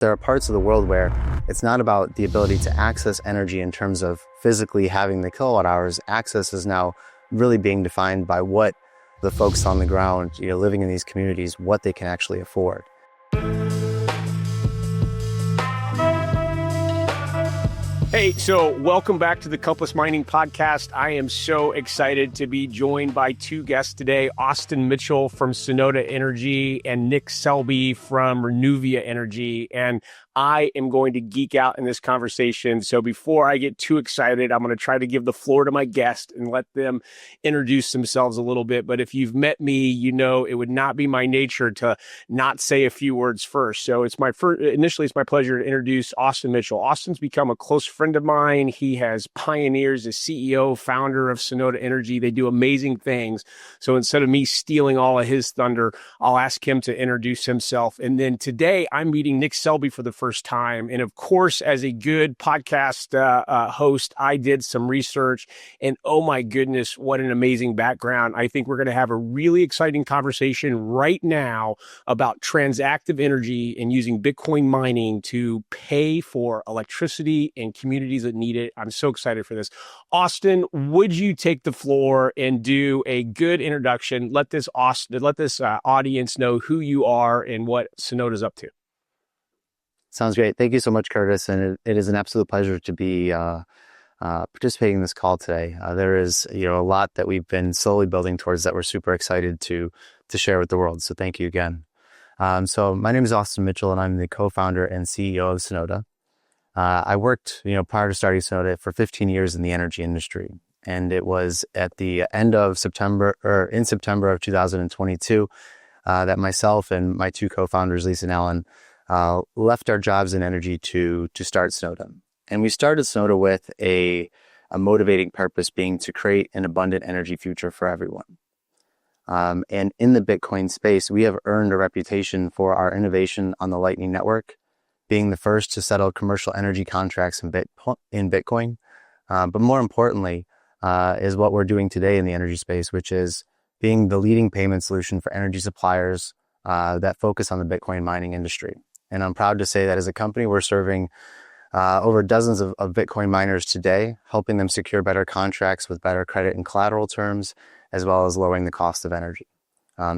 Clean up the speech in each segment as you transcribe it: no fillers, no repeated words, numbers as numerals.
There are parts of the world where it's not about the ability to access energy in terms of physically having the kilowatt hours. Access is now really being defined by what the folks on the ground, living in these communities, what they can actually afford. Hey, so welcome back to the Compass Mining Podcast. I am so excited to be joined by two guests today, Austin Mitchell from Sonota Energy and Nick Selby from Renuvia Energy. And I am going to geek out in this conversation. So before I get too excited, I'm going to try to give the floor to my guest and let them introduce themselves a little bit. But if you've met me, you know it would not be my nature to not say a few words first. So initially, it's my pleasure to introduce Austin Mitchell. Austin's become a close friend of mine. He has pioneers as CEO, founder of Sonota Energy. They do amazing things. So instead of me stealing all of his thunder, I'll ask him to introduce himself. And then today I'm meeting Nick Selby for the first time. And of course, as a good podcast host, I did some research and oh my goodness, what an amazing background. I think we're going to have a really exciting conversation right now about transactive energy and using Bitcoin mining to pay for electricity in communities that need it. I'm so excited for this. Austin, would you take the floor and do a good introduction? Let this audience know who you are and what Sonota's up to. Sounds great. Thank you so much, Curtis. And it is an absolute pleasure to be participating in this call today. There is a lot that we've been slowly building towards that we're super excited to share with the world. So thank you again. So my name is Austin Mitchell, and I'm the co-founder and CEO of Sonota. I worked, prior to starting Sonota for 15 years in the energy industry. And it was at the end of September, or in September of 2022, that myself and my two co-founders, Lisa and Alan, left our jobs in energy to start Sonota. And we started Sonota with a motivating purpose being to create an abundant energy future for everyone. And in the Bitcoin space, we have earned a reputation for our innovation on the Lightning Network, being the first to settle commercial energy contracts in Bitcoin. But more importantly, is what we're doing today in the energy space, which is being the leading payment solution for energy suppliers that focus on the Bitcoin mining industry. And I'm proud to say that as a company, we're serving over dozens of Bitcoin miners today, helping them secure better contracts with better credit and collateral terms, as well as lowering the cost of energy.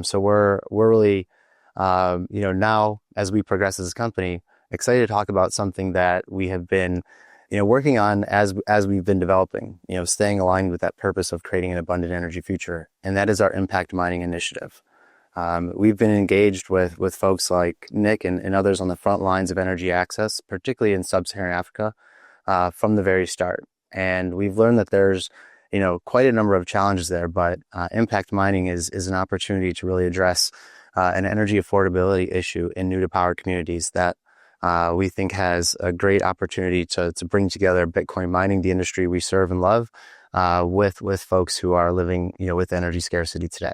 So we're really, now as we progress as a company, excited to talk about something that we have been, working on as we've been developing, staying aligned with that purpose of creating an abundant energy future. And that is our impact mining initiative. We've been engaged with folks like Nick and others on the front lines of energy access, particularly in sub-Saharan Africa, from the very start. And we've learned that there's, quite a number of challenges there, but impact mining is an opportunity to really address an energy affordability issue in new to power communities that we think has a great opportunity to bring together Bitcoin mining, the industry we serve and love, with folks who are living, with energy scarcity today.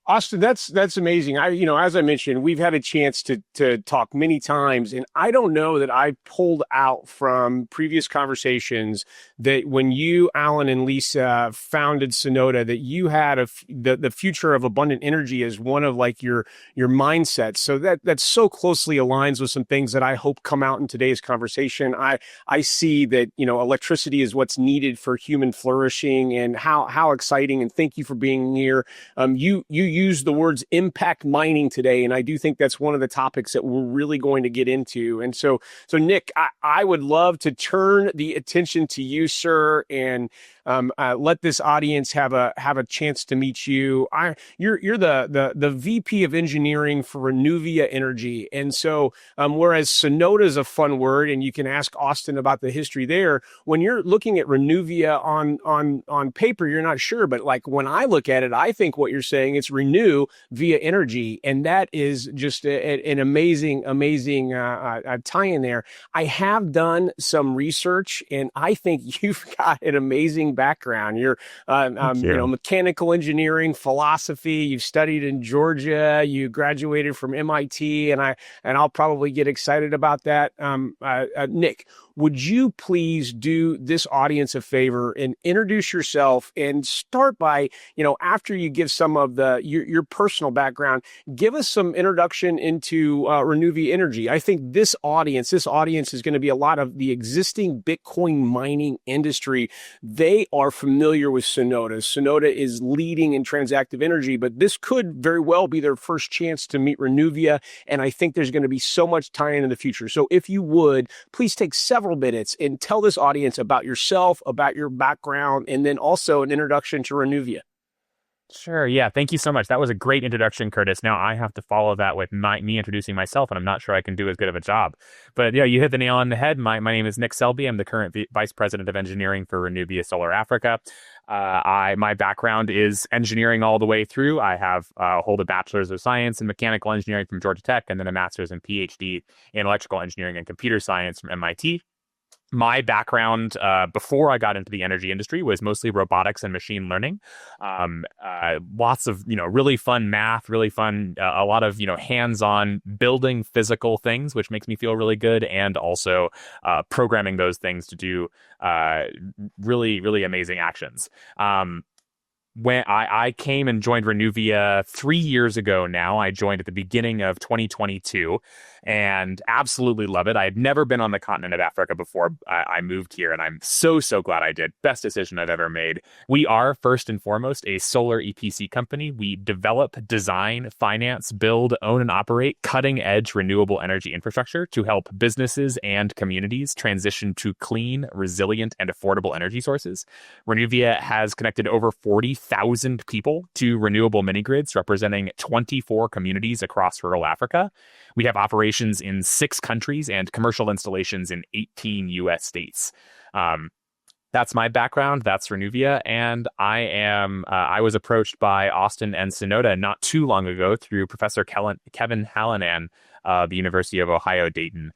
Austin, that's amazing. As I mentioned, we've had a chance to talk many times, and I don't know that I pulled out from previous conversations that when you, Alan, and Lisa founded Sonota, that you had the future of abundant energy as one of like your mindsets. So that so closely aligns with some things that I hope come out in today's conversation. I see that electricity is what's needed for human flourishing, and how exciting. And thank you for being here. You use the words impact mining today, and I do think that's one of the topics that we're really going to get into. And so Nick, I would love to turn the attention to you, sir, and let this audience have a chance to meet you. You're the VP of engineering for Renuvia Energy, and so whereas Sonota is a fun word, and you can ask Austin about the history there. When you're looking at Renuvia on paper, you're not sure, but like when I look at it, I think what you're saying it's renew via energy, and that is just an amazing tie-in there. I have done some research, and I think you've got an amazing background. You're, mechanical engineering, philosophy. You've studied in Georgia. You graduated from MIT, and I'll probably get excited about that. Nick, would you please do this audience a favor and introduce yourself and start by, after you give some of your personal background, give us some introduction into Renuvia Energy. I think this audience is going to be a lot of the existing Bitcoin mining industry. They are familiar with Sonoda. Sonoda is leading in transactive energy, but this could very well be their first chance to meet Renuvia. And I think there's going to be so much tie-in in the future. So if you would, please take several minutes and tell this audience about yourself, about your background, and then also an introduction to Renuvia. Sure. Yeah. Thank you so much. That was a great introduction, Curtis. Now I have to follow that with me introducing myself, and I'm not sure I can do as good of a job. But yeah, you hit the nail on the head. My name is Nick Selby. I'm the current Vice President of Engineering for Renuvia Solar Africa. My background is engineering all the way through. I hold a bachelor's of science in mechanical engineering from Georgia Tech, and then a master's and PhD in electrical engineering and computer science from MIT. My background before I got into the energy industry was mostly robotics and machine learning. Lots of really fun math, really fun, a lot of hands-on building physical things, which makes me feel really good, and also programming those things to do really, really amazing actions. When I came and joined Renuvia 3 years ago now, I joined at the beginning of 2022 and absolutely love it. I had never been on the continent of Africa before I moved here, and I'm so glad I did. Best decision I've ever made. We are, first and foremost, a solar EPC company. We develop, design, finance, build, own, and operate cutting-edge renewable energy infrastructure to help businesses and communities transition to clean, resilient, and affordable energy sources. Renuvia has connected over 40,000 people to renewable mini-grids, representing 24 communities across rural Africa. We have operations in 6 countries and commercial installations in 18 U.S. states. That's my background. That's Renuvia. And I was approached by Austin and Sonoda not too long ago through Professor Kevin Hallinan, the University of Ohio, Dayton.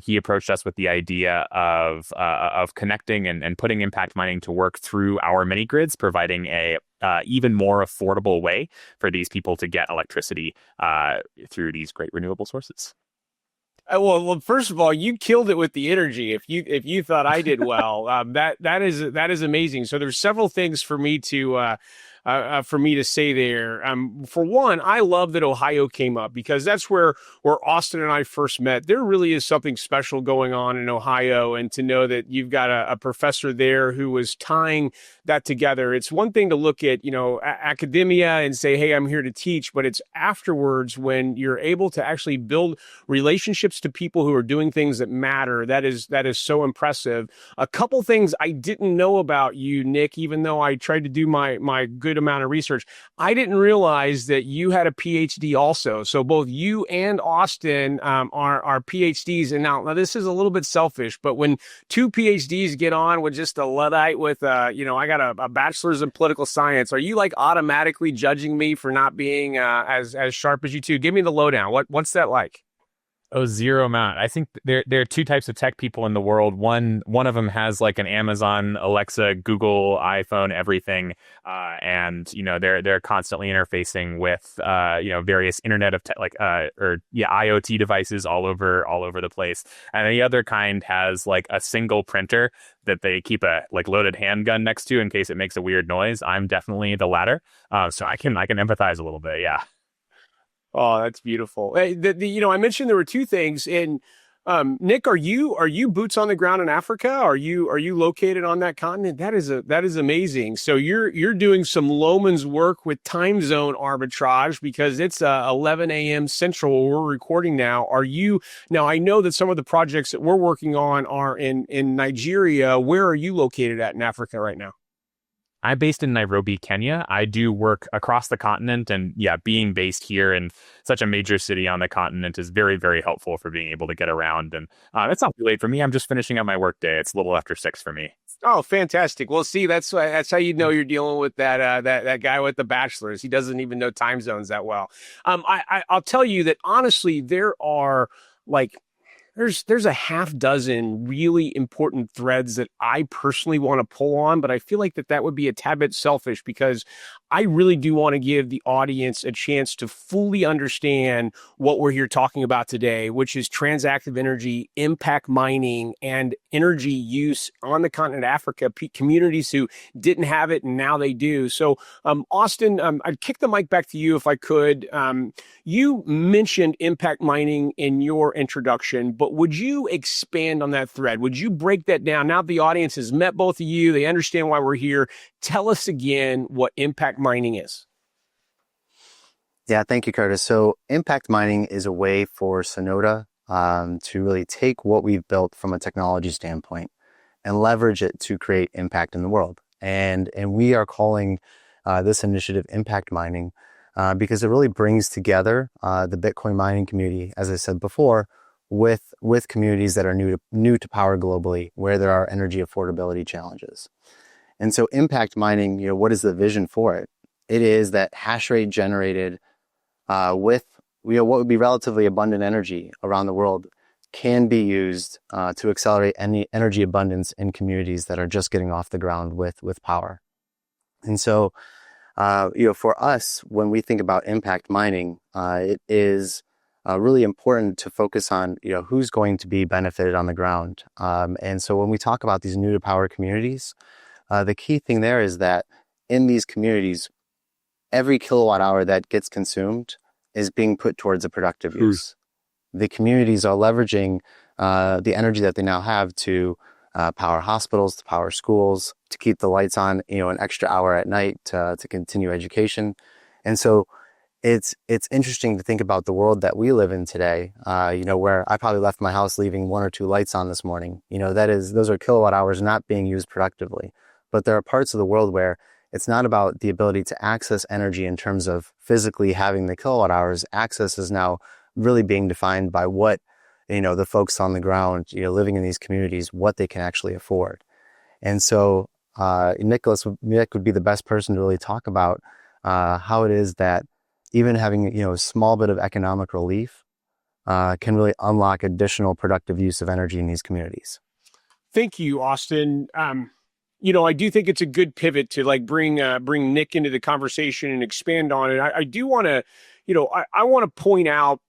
He approached us with the idea of connecting and putting impact mining to work through our mini grids, providing a even more affordable way for these people to get electricity through these great renewable sources. Well, first of all, you killed it with the energy. If you thought I did well, that is amazing. So there's several things for me to say there. For one, I love that Ohio came up because that's where Austin and I first met. There really is something special going on in Ohio, and to know that you've got a professor there who was tying that together. It's one thing to look at, academia and say, hey, I'm here to teach, but it's afterwards when you're able to actually build relationships to people who are doing things that matter. That is so impressive. A couple things I didn't know about you, Nick, even though I tried to do my good amount of research. I didn't realize that you had a PhD also. So both you and Austin are PhDs. And now this is a little bit selfish, but when 2 PhDs get on with just a Luddite with, I got a bachelor's in political science, are you like automatically judging me for not being as sharp as you two? Give me the lowdown. What's that like? Oh, zero amount. I think there are 2 types of tech people in the world. One of them has like an Amazon, Alexa, Google, iPhone, everything, and they're constantly interfacing with various Internet of IoT devices all over the place. And the other kind has like a single printer that they keep a like loaded handgun next to in case it makes a weird noise. I'm definitely the latter, so I can empathize a little bit. Yeah. Oh, that's beautiful. Hey, I mentioned there were 2 things. And Nick, are you boots on the ground in Africa? Are you located on that continent? That is amazing. So you're doing some Loman's work with time zone arbitrage because it's 11 a.m. Central where we're recording now. Now? I know that some of the projects that we're working on are in Nigeria. Where are you located at in Africa right now? I'm based in Nairobi, Kenya. I do work across the continent, and yeah, being based here in such a major city on the continent is very, very helpful for being able to get around. And it's not too late for me. I'm just finishing up my work day. It's a little after 6 for me. Oh, fantastic. Well, see, that's how you know you're dealing with that guy with the bachelor's. He doesn't even know time zones that well. I'll tell you that honestly, there are like there's a half dozen really important threads that I personally want to pull on, but I feel like that would be a tad bit selfish because I really do want to give the audience a chance to fully understand what we're here talking about today, which is transactive energy, impact mining, and energy use on the continent of Africa, communities who didn't have it and now they do. So, Austin, I'd kick the mic back to you if I could. You mentioned impact mining in your introduction, but would you expand on that thread? Would you break that down? Now the audience has met both of you, they understand why we're here. Tell us again what impact mining is. Yeah, thank you, Curtis. So impact mining is a way for Sonota to really take what we've built from a technology standpoint and leverage it to create impact in the world. And we are calling this initiative impact mining because it really brings together the Bitcoin mining community, as I said before, with communities that are new to power globally, where there are energy affordability challenges. And so impact mining, what is the vision for it? It is that hash rate generated with what would be relatively abundant energy around the world can be used to accelerate any energy abundance in communities that are just getting off the ground with power. And so, for us, when we think about impact mining, it is really important to focus on, who's going to be benefited on the ground. And so when we talk about these new to power communities, the key thing there is that in these communities, every kilowatt hour that gets consumed is being put towards a productive use. The communities are leveraging the energy that they now have to power hospitals, to power schools, to keep the lights on, an extra hour at night to continue education. And so it's interesting to think about the world that we live in today, where I probably left my house leaving 1 or 2 lights on this morning. Those are kilowatt hours not being used productively. But there are parts of the world where it's not about the ability to access energy in terms of physically having the kilowatt hours. Access is now really being defined by what, the folks on the ground, living in these communities, what they can actually afford. And so Nick would be the best person to really talk about how it is that even having, a small bit of economic relief can really unlock additional productive use of energy in these communities. Thank you, Austin. I do think it's a good pivot to bring Nick into the conversation and expand on it. I do want to, I want to point out,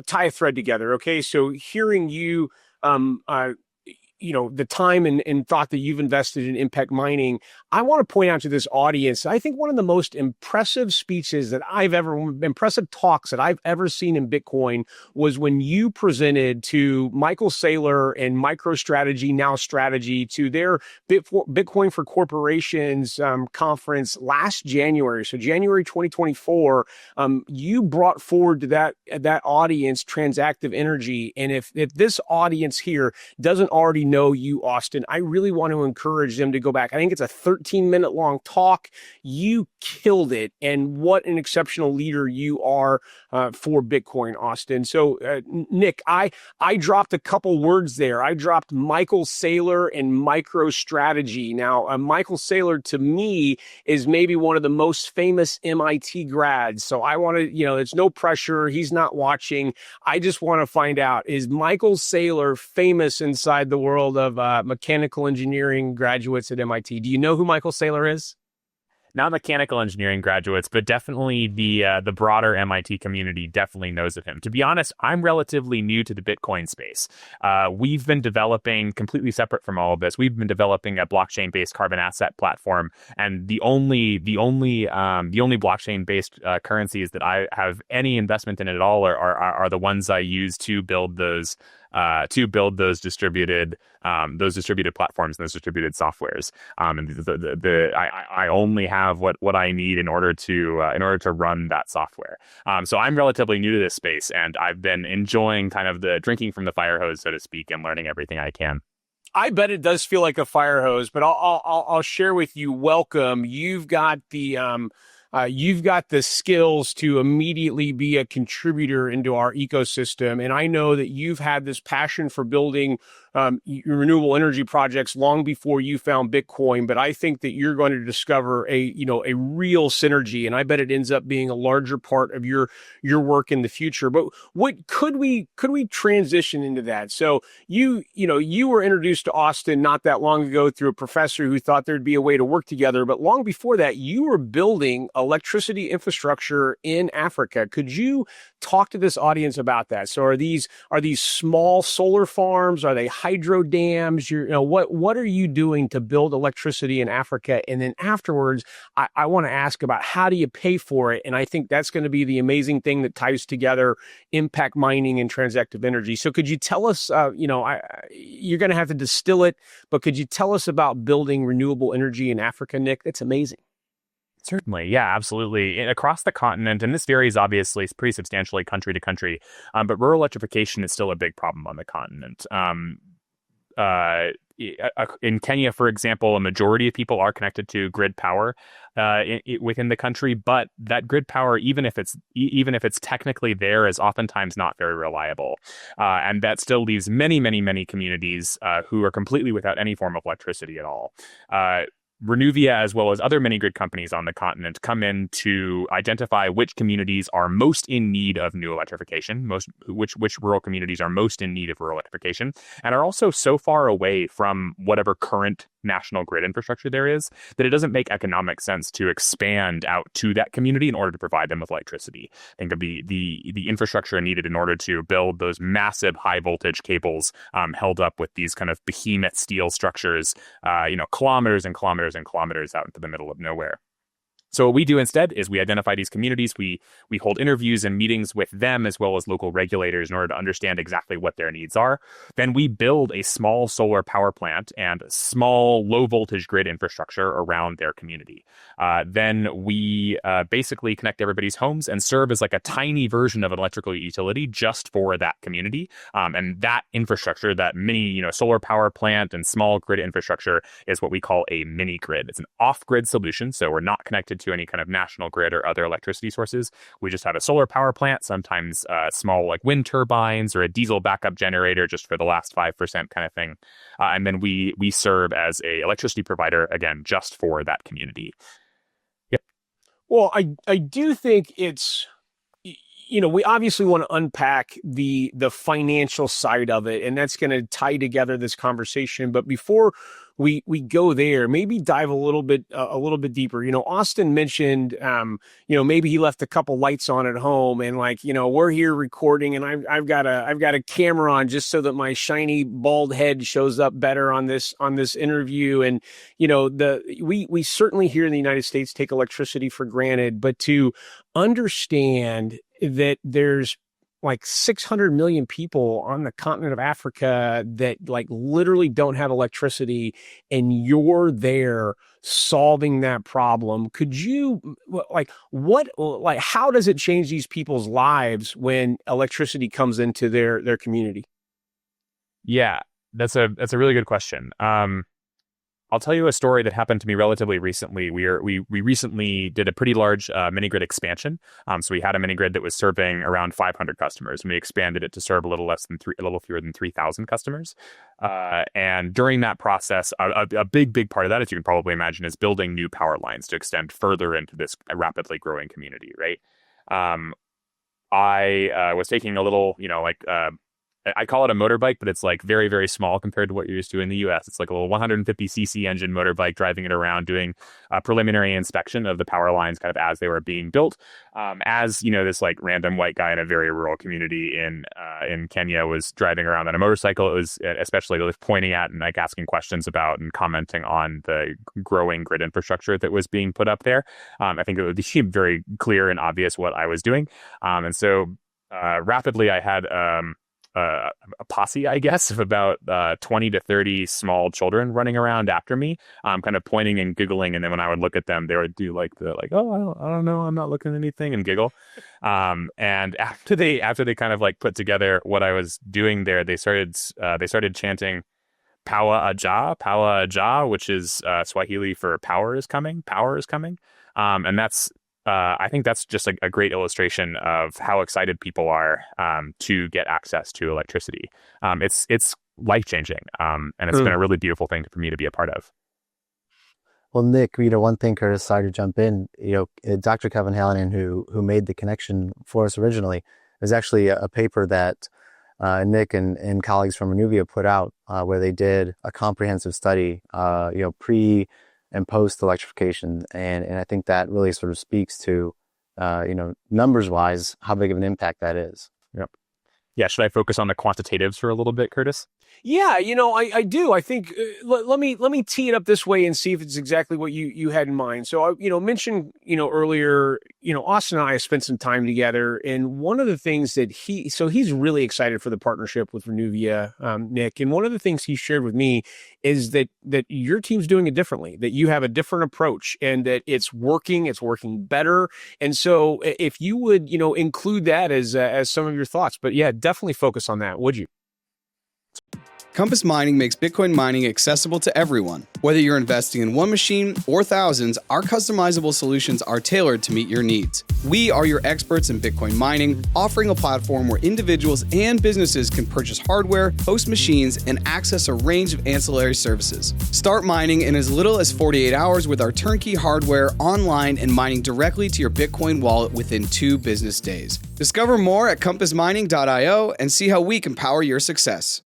tie a thread together. Okay, so hearing you, the time and thought that you've invested in impact mining, I want to point out to this audience, I think one of the most impressive talks that I've ever seen in Bitcoin was when you presented to Michael Saylor and MicroStrategy, now Strategy, to their Bitcoin for Corporations conference last January. So January 2024, you brought forward to that audience transactive energy. And if this audience here doesn't already know you, Austin, I really want to encourage them to go back. I think it's a 13-minute long talk. You killed it. And what an exceptional leader you are for Bitcoin, Austin. So, Nick, I dropped a couple words there. I dropped Michael Saylor and MicroStrategy. Now, Michael Saylor, to me, is maybe one of the most famous MIT grads. So I want to, there's no pressure. He's not watching. I just want to find out, is Michael Saylor famous inside the world of mechanical engineering graduates at MIT? Do you know who Michael Saylor is? Not mechanical engineering graduates, but definitely the broader MIT community definitely knows of him. To be honest, I'm relatively new to the Bitcoin space. We've been developing, completely separate from all of this, we've been developing a blockchain-based carbon asset platform, and the only blockchain-based currencies that I have any investment in at all are the ones I use to build those distributed platforms and those distributed softwares. And I only have what I need in order to run that software. So I'm relatively new to this space, and I've been enjoying kind of the drinking from the fire hose, so to speak, and learning everything I can. I bet it does feel like a fire hose, but I'll share with you. Welcome. You've got the skills to immediately be a contributor into our ecosystem. And I know that you've had this passion for building renewable energy projects long before you found Bitcoin, but I think that you're going to discover a real synergy, and I bet it ends up being a larger part of your work in the future. But what could we transition into that? So you were introduced to Austin not that long ago through a professor who thought there'd be a way to work together, but long before that, you were building electricity infrastructure in Africa. Could you talk to this audience about that? So are these small solar farms? Are they hydro dams? What are you doing to build electricity in Africa? And then afterwards, I want to ask about how do you pay for it? And I think that's going to be the amazing thing that ties together impact mining and transactive energy. So could you tell us, you're going to have to distill it, but could you tell us about building renewable energy in Africa, Nick? That's amazing. Certainly. Yeah, absolutely. Across the continent, and this varies obviously pretty substantially country to country, but rural electrification is still a big problem on the continent. In Kenya, for example, a majority of people are connected to grid power within the country, but that grid power, even if it's technically there, is oftentimes not very reliable, and that still leaves many, many, many communities who are completely without any form of electricity at all. Renuvia, as well as other mini grid companies on the continent, come in to identify which communities are most in need of new electrification, which rural communities are most in need of rural electrification, and are also so far away from whatever current national grid infrastructure there is that it doesn't make economic sense to expand out to that community in order to provide them with electricity. Think of the infrastructure needed in order to build those massive high voltage cables held up with these kind of behemoth steel structures, kilometers and kilometers and kilometers out into the middle of nowhere. So what we do instead is we identify these communities, we hold interviews and meetings with them as well as local regulators in order to understand exactly what their needs are. Then we build a small solar power plant and small low voltage grid infrastructure around their community. Then we basically connect everybody's homes and serve as like a tiny version of an electrical utility just for that community. And that infrastructure, that mini solar power plant and small grid infrastructure, is what we call a mini grid. It's an off-grid solution, so we're not connected to any kind of national grid or other electricity sources. We just have a solar power plant, sometimes small like wind turbines or a diesel backup generator just for the last 5% kind of thing. And then we serve as a electricity provider, again, just for that community. Yep. Well, I do think it's, we obviously want to unpack the financial side of it, and that's going to tie together this conversation. But before we go there, maybe dive a little bit deeper. Austin mentioned, maybe he left a couple lights on at home, and we're here recording, and I've got a camera on just so that my shiny bald head shows up better on this interview. And we certainly here in the United States take electricity for granted, but to understand that there's like 600 million people on the continent of Africa that literally don't have electricity, and you're there solving that problem. Could you how does it change these people's lives when electricity comes into their community? Yeah, that's a really good question. I'll tell you a story that happened to me relatively recently. We recently did a pretty large mini grid expansion. So we had a mini grid that was serving around 500 customers, and we expanded it to serve a little fewer than 3,000 customers. And during that process, a big part of that, as you can probably imagine, is building new power lines to extend further into this rapidly growing community. Right. I was taking a little, I call it a motorbike, but it's like very, very small compared to what you're used to in the US. It's like a little 150cc engine motorbike, driving it around, doing a preliminary inspection of the power lines kind of as they were being built. This like random white guy in a very rural community in Kenya was driving around on a motorcycle. It was especially pointing at and asking questions about and commenting on the growing grid infrastructure that was being put up there. I think it would be very clear and obvious what I was doing. And so rapidly I had a posse, I guess, of about 20 to 30 small children running around after me, kind of pointing and giggling. And then when I would look at them, they would do oh, I don't know, I'm not looking at anything, and giggle. And after they kind of put together what I was doing there, they started chanting Pawa Aja, which is Swahili for power is coming. And that's I think that's just a great illustration of how excited people are to get access to electricity. It's life-changing. And it's been a really beautiful thing for me to be a part of. Well, Nick, one thing, Curtis, sorry to jump in, Dr. Kevin Hallinan, who made the connection for us originally, there's actually a paper that Nick and colleagues from Renuvia put out where they did a comprehensive study, pre and post electrification. And I think that really sort of speaks to, numbers wise, how big of an impact that is. Yep. Yeah. Should I focus on the quantitatives for a little bit, Curtis? Yeah, I do. I think let me tee it up this way and see if it's exactly what you had in mind. So I mentioned earlier, Austin and I have spent some time together, and one of the things that he's really excited for the partnership with Renuvia, Nick, and one of the things he shared with me is that your team's doing it differently, that you have a different approach, and that it's working better. And so if you would include that as some of your thoughts, but yeah, definitely focus on that, would you? Compass Mining makes Bitcoin mining accessible to everyone. Whether you're investing in one machine or thousands, our customizable solutions are tailored to meet your needs. We are your experts in Bitcoin mining, offering a platform where individuals and businesses can purchase hardware, host machines, and access a range of ancillary services. Start mining in as little as 48 hours with our turnkey hardware online and mining directly to your Bitcoin wallet within 2 business days. Discover more at compassmining.io and see how we can power your success.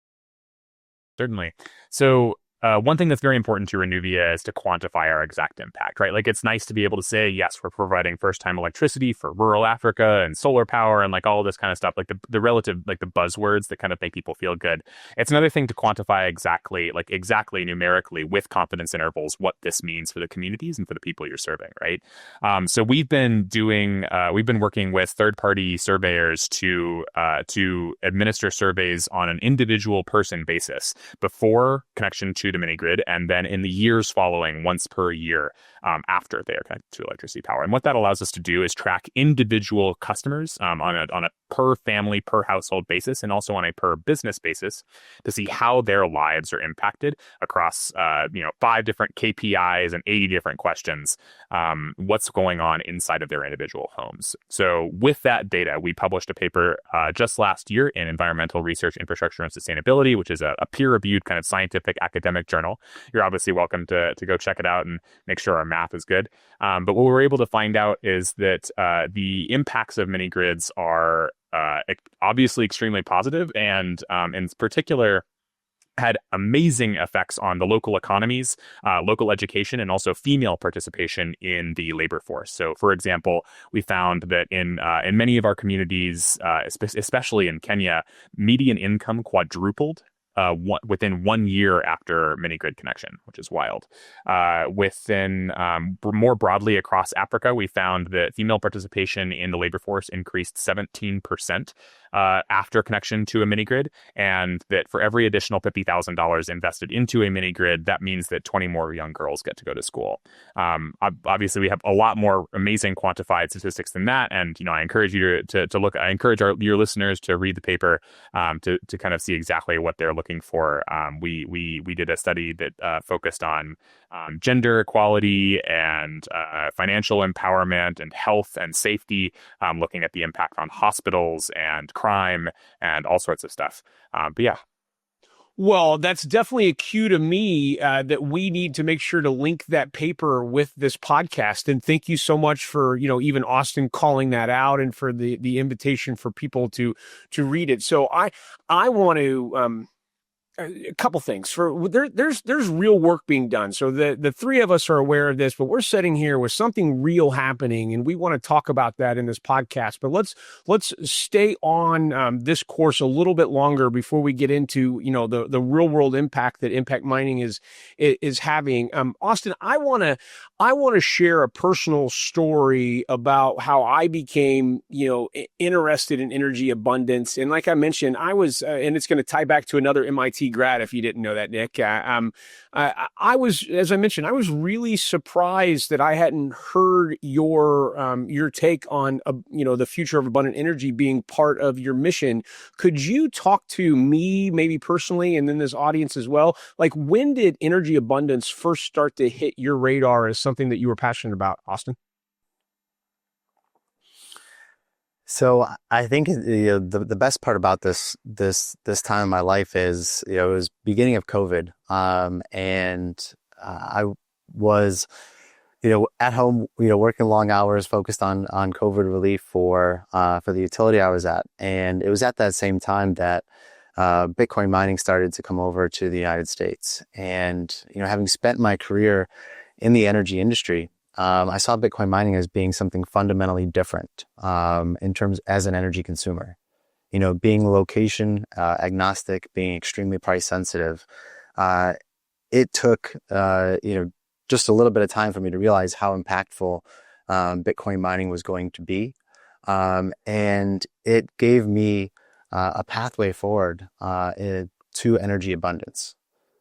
Certainly. So one thing that's very important to Renuvia is to quantify our exact impact, right? Like, it's nice to be able to say, yes, we're providing first-time electricity for rural Africa and solar power and like all this kind of stuff, like the relative, like the buzzwords that kind of make people feel good. It's another thing to quantify exactly numerically with confidence intervals what this means for the communities and for the people you're serving, right? So we've been working with third-party surveyors to administer surveys on an individual person basis before connection to the mini grid, and then in the years following, once per year after they are connected to electricity power. And what that allows us to do is track individual customers on a per family, per household basis, and also on a per business basis to see how their lives are impacted across 5 different KPIs and 80 different questions. What's going on inside of their individual homes. So with that data, we published a paper just last year in Environmental Research, Infrastructure, and Sustainability, which is a peer-reviewed kind of scientific academic journal. You're obviously welcome to go check it out and make sure our math is good. But what we were able to find out is that the impacts of mini grids are obviously extremely positive, and in particular had amazing effects on the local economies, local education, and also female participation in the labor force. So, for example, we found that in many of our communities, especially in Kenya, median income quadrupled within 1 year after mini grid connection, which is wild. More broadly across Africa, we found that female participation in the labor force increased 17% after connection to a mini grid, and that for every additional $50,000 invested into a mini grid, that means that 20 more young girls get to go to school. Obviously, we have a lot more amazing quantified statistics than that, and I encourage you to look. I encourage your listeners to read the paper to kind of see exactly what they're looking for. We did a study that focused on gender equality and financial empowerment and health and safety, looking at the impact on hospitals and crime and all sorts of stuff. But yeah. Well, that's definitely a cue to me that we need to make sure to link that paper with this podcast. And thank you so much for, even Austin calling that out and for the invitation for people to read it. So I want to a couple things. There's real work being done. So the 3 of us are aware of this, but we're sitting here with something real happening, and we want to talk about that in this podcast. But let's stay on this course a little bit longer before we get into the real world impact that impact mining is having. Austin, I want to share a personal story about how I became interested in energy abundance. And like I mentioned, I was and it's going to tie back to another MIT grad, if you didn't know that, Nick. I was, as I mentioned, I was really surprised that I hadn't heard your take on the future of abundant energy being part of your mission. Could you talk to me, maybe personally, and then this audience as well? Like, when did energy abundance first start to hit your radar as something that you were passionate about, Austin? So I think the best part about this time in my life is, it was beginning of COVID, and I was, at home, working long hours, focused on COVID relief for the utility I was at, and it was at that same time that Bitcoin mining started to come over to the United States, and having spent my career in the energy industry, I saw Bitcoin mining as being something fundamentally different in terms as an energy consumer. Being location agnostic, being extremely price sensitive, it took just a little bit of time for me to realize how impactful Bitcoin mining was going to be, and it gave me a pathway forward to energy abundance.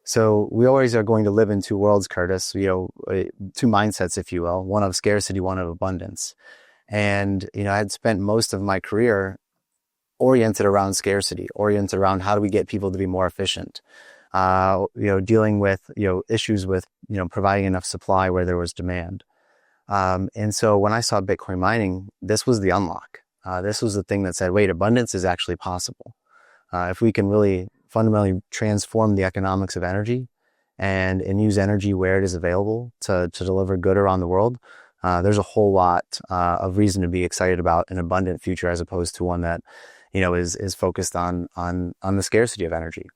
So we always are going to live in two worlds, Curtis, two mindsets, if you will, one of scarcity, one of abundance. And, I had spent most of my career oriented around scarcity, oriented around how do we get people to be more efficient, dealing with, issues with, providing enough supply where there was demand. And so when I saw Bitcoin mining, this was the unlock. This was the thing that said, wait, abundance is actually possible. If we can really fundamentally transform the economics of energy and use energy where it is available to deliver good around the world, there's a whole lot of reason to be excited about an abundant future as opposed to one that, is focused on the scarcity of energy.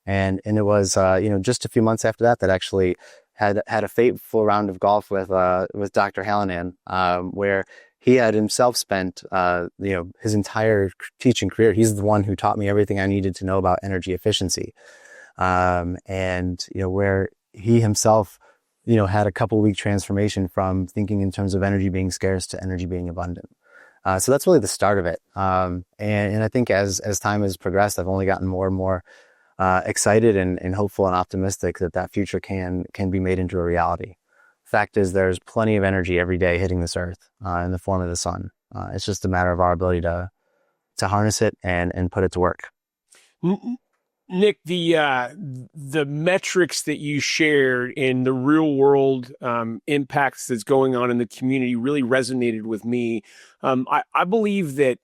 And it was, just a few months after that actually had a fateful round of golf with Dr. Hallinan, where he had himself spent, his entire teaching career. He's the one who taught me everything I needed to know about energy efficiency. And, where he himself, had a couple-week transformation from thinking in terms of energy being scarce to energy being abundant. So that's really the start of it. And I think as time has progressed, I've only gotten more and more excited and hopeful and optimistic that future can be made into a reality. Fact is, there's plenty of energy every day hitting this earth in the form of the sun. It's just a matter of our ability to harness it and put it to work. Nick, the metrics that you shared in the real world impacts that's going on in the community really resonated with me. I believe that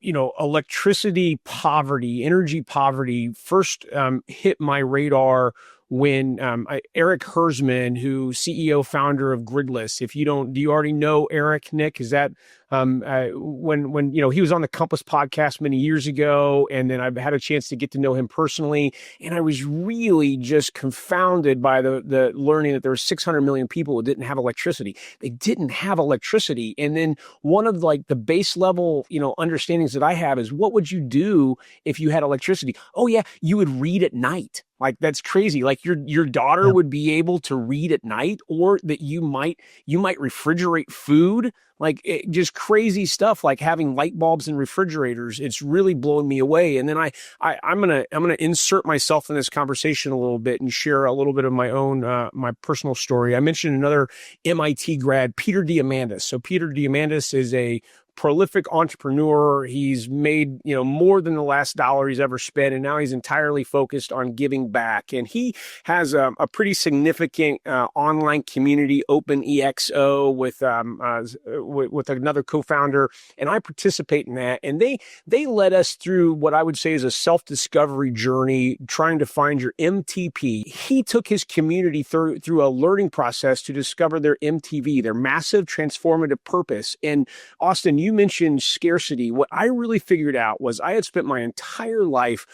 electricity poverty, energy poverty first hit my radar when Eric Hersman, who CEO founder of Gridless, do you already know Eric, Nick? Is that when he was on the Compass podcast many years ago, and then I've had a chance to get to know him personally, and I was really just confounded by the learning that there were 600 million people who didn't have electricity. They didn't have electricity, and then one of the base level understandings that I have is, what would you do if you had electricity? Oh yeah, you would read at night. Like, that's crazy. Like your daughter would be able to read at night, or that you might refrigerate food. Like, just crazy stuff, like having light bulbs and refrigerators. It's really blowing me away. And then I'm gonna insert myself in this conversation a little bit and share a little bit of my own my personal story. I mentioned another MIT grad, Peter Diamandis. So Peter Diamandis is a prolific entrepreneur. He's made, more than the last dollar he's ever spent, and now he's entirely focused on giving back. And he has a pretty significant online community, OpenEXO, with another co-founder, and I participate in that. And they led us through what I would say is a self-discovery journey, trying to find your MTP. He took his community through a learning process to discover their MTV, their massive transformative purpose. And Austin, you mentioned scarcity. What I really figured out was I had spent my entire life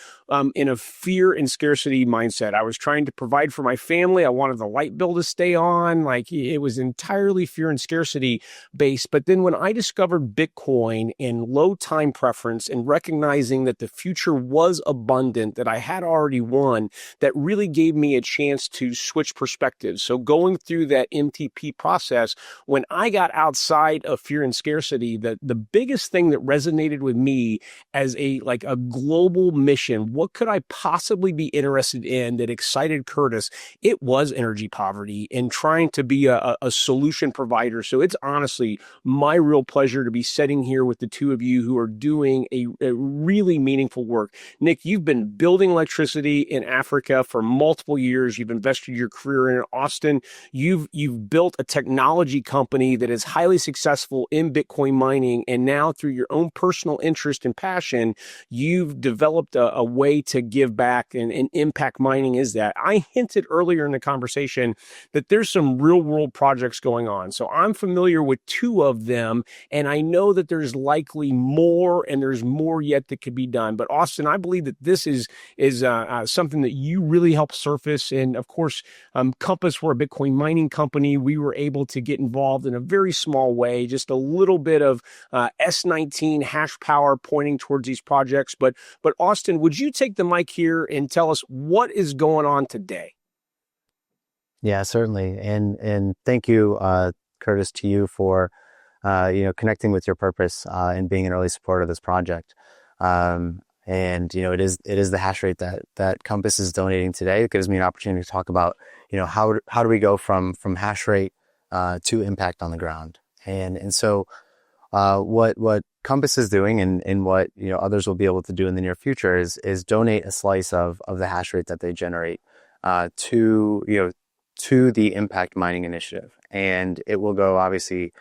in a fear and scarcity mindset. I was trying to provide for my family. I wanted the light bill to stay on. Like, it was entirely fear and scarcity based. But then when I discovered Bitcoin and low time preference, and recognizing that the future was abundant, that I had already won, that really gave me a chance to switch perspectives. So going through that MTP process, when I got outside of fear and scarcity, the biggest thing that resonated with me as a global mission, what could I possibly be interested in that excited Curtis? It was energy poverty and trying to be a solution provider. So it's honestly my real pleasure to be sitting here with the two of you who are doing a really meaningful work. Nick, you've been building electricity in Africa for multiple years. You've invested your career in Austin. You've built a technology company that is highly successful in Bitcoin mining mining, and now through your own personal interest and passion, you've developed a way to give back, and impact mining is that. I hinted earlier in the conversation that there's some real world projects going on. So I'm familiar with two of them, and I know that there's likely more, and there's more yet that could be done. But Austin, I believe that this is something that you really help surface. And of course, Compass, we're a Bitcoin mining company. We were able to get involved in a very small way, just a little bit of S19 hash power pointing towards these projects. But Austin, would you take the mic here and tell us what is going on today? Yeah, certainly. And thank you, Curtis, to you for connecting with your purpose and being an early supporter of this project. And it is the hash rate that Compass is donating today. It gives me an opportunity to talk about how do we go from hash rate to impact on the ground. And so what Compass is doing, and what others will be able to do in the near future is donate a slice of the hash rate that they generate to the Impact Mining Initiative. And it will go obviously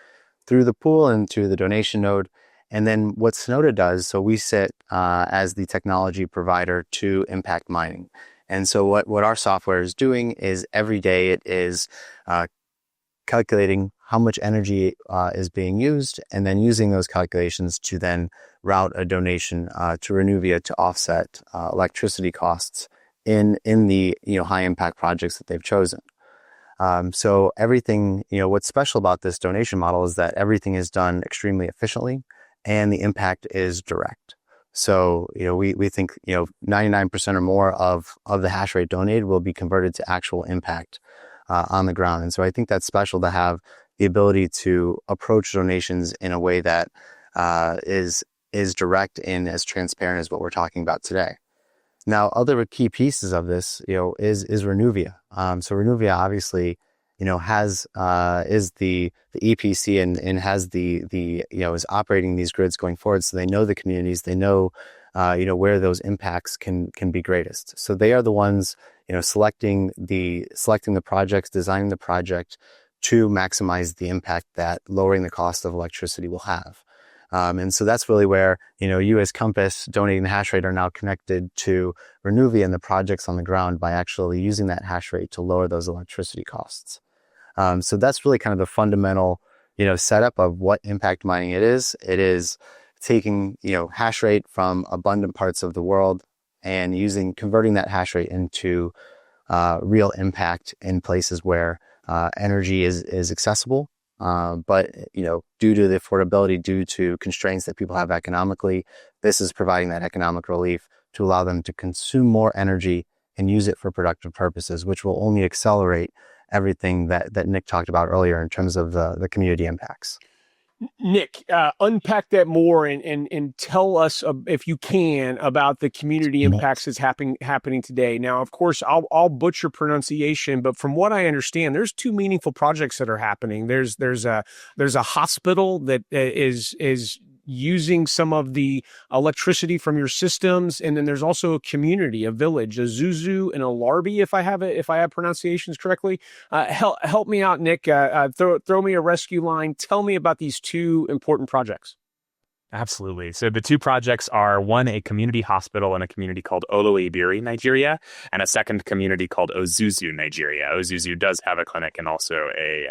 through the pool and to the donation node. And then what Sonoda does, so we sit as the technology provider to Impact Mining. And so what our software is doing is every day it is calculating how much energy is being used, and then using those calculations to then route a donation to Renuvia to offset electricity costs in the high impact projects that they've chosen. So everything, what's special about this donation model is that everything is done extremely efficiently, and the impact is direct. So, we think, 99% or more of the hash rate donated will be converted to actual impact on the ground. And so I think that's special to have the ability to approach donations in a way that is direct and as transparent as what we're talking about today. Now, other key pieces of this, is Renuvia. So Renuvia obviously, is the EPC and has is operating these grids going forward. So they know the communities, they know, where those impacts can be greatest. So they are the ones, selecting the projects, designing the project to maximize the impact that lowering the cost of electricity will have. And so that's really where, you as Compass donating the hash rate are now connected to Renuvia and the projects on the ground by actually using that hash rate to lower those electricity costs. So that's really kind of the fundamental, setup of what impact mining it is. It is taking, hash rate from abundant parts of the world and converting that hash rate into real impact in places where energy is accessible. But, due to the affordability, due to constraints that people have economically, this is providing that economic relief to allow them to consume more energy and use it for productive purposes, which will only accelerate everything that Nick talked about earlier in terms of the community impacts. Nick, unpack that more and tell us, if you can, about the community impacts that's happening today. Now, of course, I'll butcher pronunciation, but from what I understand, there's two meaningful projects that are happening. There's a hospital that is using some of the electricity from your systems, and then there's also a community, a village, a Zuzu and a Larbi, if I have pronunciations correctly. Help me out, Nick. Throw me a rescue line. Tell me about these two important projects. Absolutely. So the two projects are one, a community hospital in a community called Oloibiri, Nigeria, and a second community called Ozuzu, Nigeria. Ozuzu does have a clinic and also a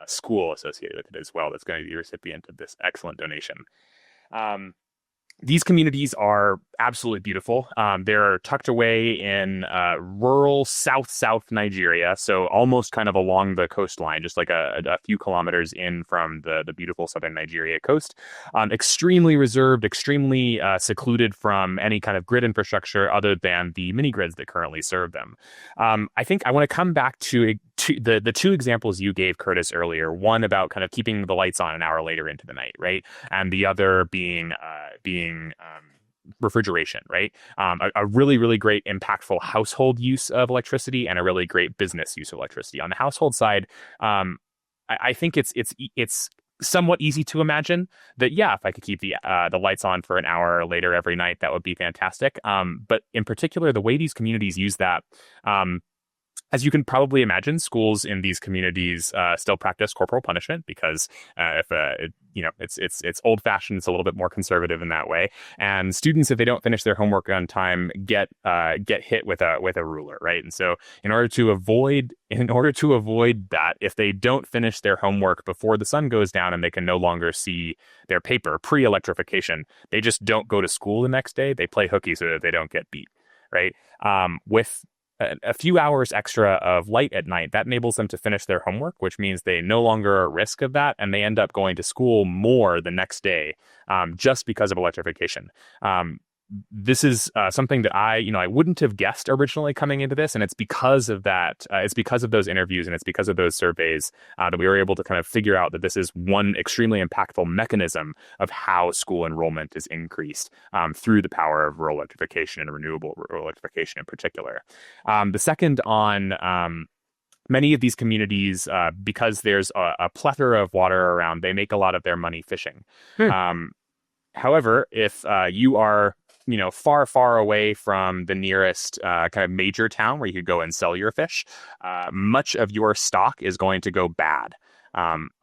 school associated with it as well that's going to be the recipient of this excellent donation. These communities are absolutely beautiful. They're tucked away in rural south Nigeria, so almost kind of along the coastline, just like a few kilometers in from the beautiful southern Nigeria coast. Extremely reserved, extremely secluded from any kind of grid infrastructure other than the mini grids that currently serve them. I think I want to come back to the two examples you gave, Curtis, earlier. One about kind of keeping the lights on an hour later into the night, right? And the other being refrigeration, right? A really, really great impactful household use of electricity and a really great business use of electricity. On the household side, I think it's somewhat easy to imagine that, yeah, if I could keep the lights on for an hour later every night, that would be fantastic. But in particular, the way these communities use that, as you can probably imagine, schools in these communities still practice corporal punishment because if it's old fashioned. It's a little bit more conservative in that way. And students, if they don't finish their homework on time, get hit with a ruler, right? And so in order to avoid that, if they don't finish their homework before the sun goes down and they can no longer see their paper pre-electrification, they just don't go to school the next day. They play hooky so that they don't get beat, right? With a few hours extra of light at night, that enables them to finish their homework, which means they no longer are at risk of that, and they end up going to school more the next day, just because of electrification. This is something that I wouldn't have guessed originally coming into this, and it's because of that. It's because of those interviews and it's because of those surveys that we were able to kind of figure out that this is one extremely impactful mechanism of how school enrollment is increased through the power of rural electrification and renewable rural electrification in particular. The second on many of these communities, because there's a plethora of water around, they make a lot of their money fishing. However, if you are far, far away from the nearest kind of major town where you could go and sell your fish, much of your stock is going to go bad.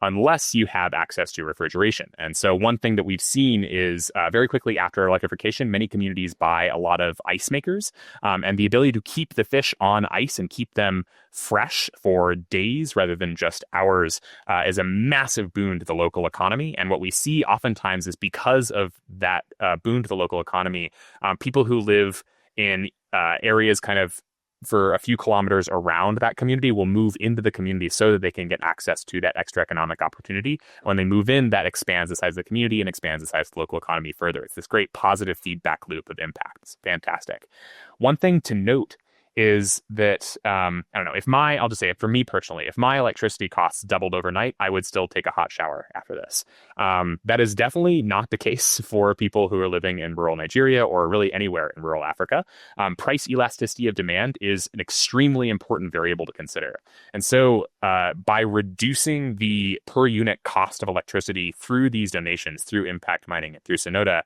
Unless you have access to refrigeration. And so one thing that we've seen is very quickly after electrification, many communities buy a lot of ice makers, and the ability to keep the fish on ice and keep them fresh for days rather than just hours is a massive boon to the local economy. And what we see oftentimes is because of that boon to the local economy, people who live in areas kind of for a few kilometers around that community will move into the community so that they can get access to that extra economic opportunity. When they move in, that expands the size of the community and expands the size of the local economy further. It's this great positive feedback loop of impact. It's fantastic. One thing to note is that, I'll just say it for me personally, if my electricity costs doubled overnight, I would still take a hot shower after this. That is definitely not the case for people who are living in rural Nigeria or really anywhere in rural Africa. Price elasticity of demand is an extremely important variable to consider. And so by reducing the per unit cost of electricity through these donations, through impact mining and through Sonoda,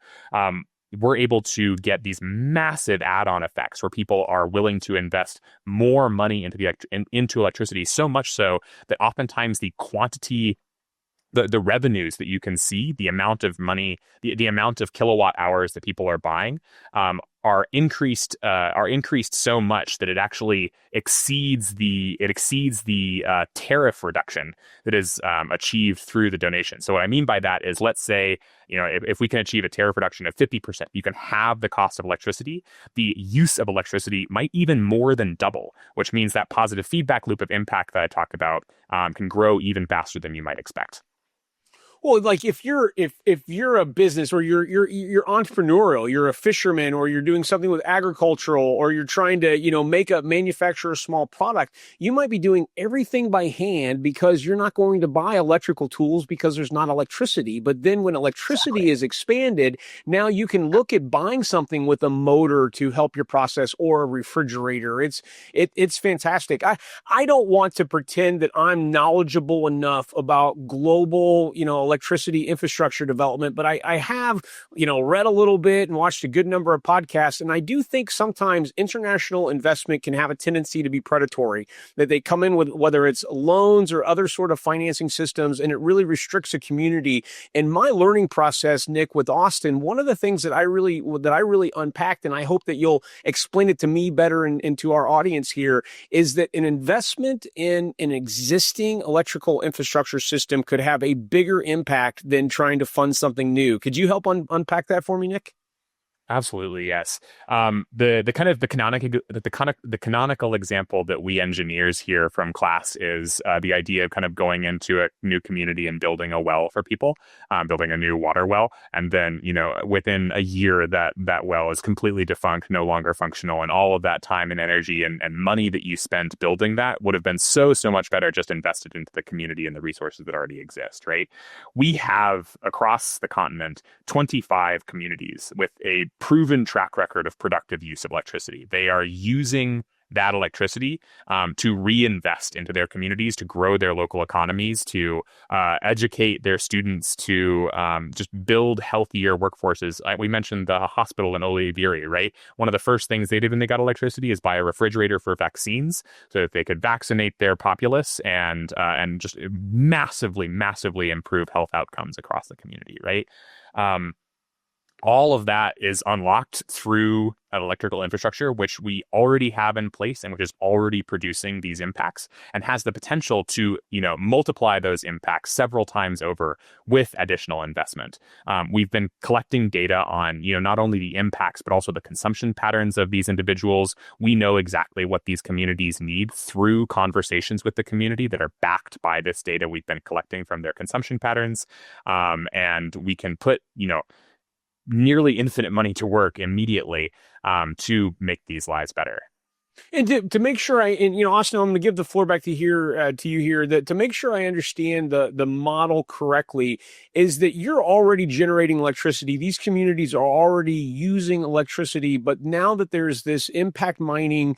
we're able to get these massive add-on effects where people are willing to invest more money into electricity, so much so that oftentimes the quantity, the revenues that you can see, the amount of money, the amount of kilowatt hours that people are buying are increased so much that it actually exceeds the tariff reduction that is achieved through the donation. So what I mean by that is, let's say, if we can achieve a tariff reduction of 50%, you can have the cost of electricity. The use of electricity might even more than double, which means that positive feedback loop of impact that I talked about can grow even faster than you might expect. Well, like if you're a business or you're entrepreneurial, you're a fisherman, or you're doing something with agricultural, or you're trying to manufacture a small product, you might be doing everything by hand because you're not going to buy electrical tools because there's not electricity. But then when electricity is expanded, now you can look at buying something with a motor to help your process or a refrigerator. It's fantastic. I don't want to pretend that I'm knowledgeable enough about global, electricity infrastructure development, but I have, read a little bit and watched a good number of podcasts. And I do think sometimes international investment can have a tendency to be predatory, that they come in with whether it's loans or other sort of financing systems, and it really restricts a community. And my learning process, Nick, with Austin, one of the things that I really unpacked, and I hope that you'll explain it to me better and to our audience here, is that an investment in an existing electrical infrastructure system could have a bigger impact than trying to fund something new. Could you help unpack that for me, Nick? Absolutely, yes. The canonical example that we engineers hear from class is the idea of kind of going into a new community and building a well for people, building a new water well, and then within a year that well is completely defunct, no longer functional, and all of that time and energy and money that you spent building that would have been so much better just invested into the community and the resources that already exist. Right? We have across the continent 25 communities with a proven track record of productive use of electricity. They are using that electricity to reinvest into their communities, to grow their local economies, to educate their students, to just build healthier workforces. We mentioned the hospital in Olivieri, right? One of the first things they did when they got electricity is buy a refrigerator for vaccines so that they could vaccinate their populace and just massively improve health outcomes across the community, right? All of that is unlocked through an electrical infrastructure, which we already have in place and which is already producing these impacts and has the potential to, multiply those impacts several times over with additional investment. We've been collecting data on, not only the impacts, but also the consumption patterns of these individuals. We know exactly what these communities need through conversations with the community that are backed by this data we've been collecting from their consumption patterns. And we can put, nearly infinite money to work immediately to make these lives better. And to make sure Austin, I'm going to give the floor back to you here, that to make sure I understand the model correctly, is that you're already generating electricity. These communities are already using electricity, but now that there's this impact mining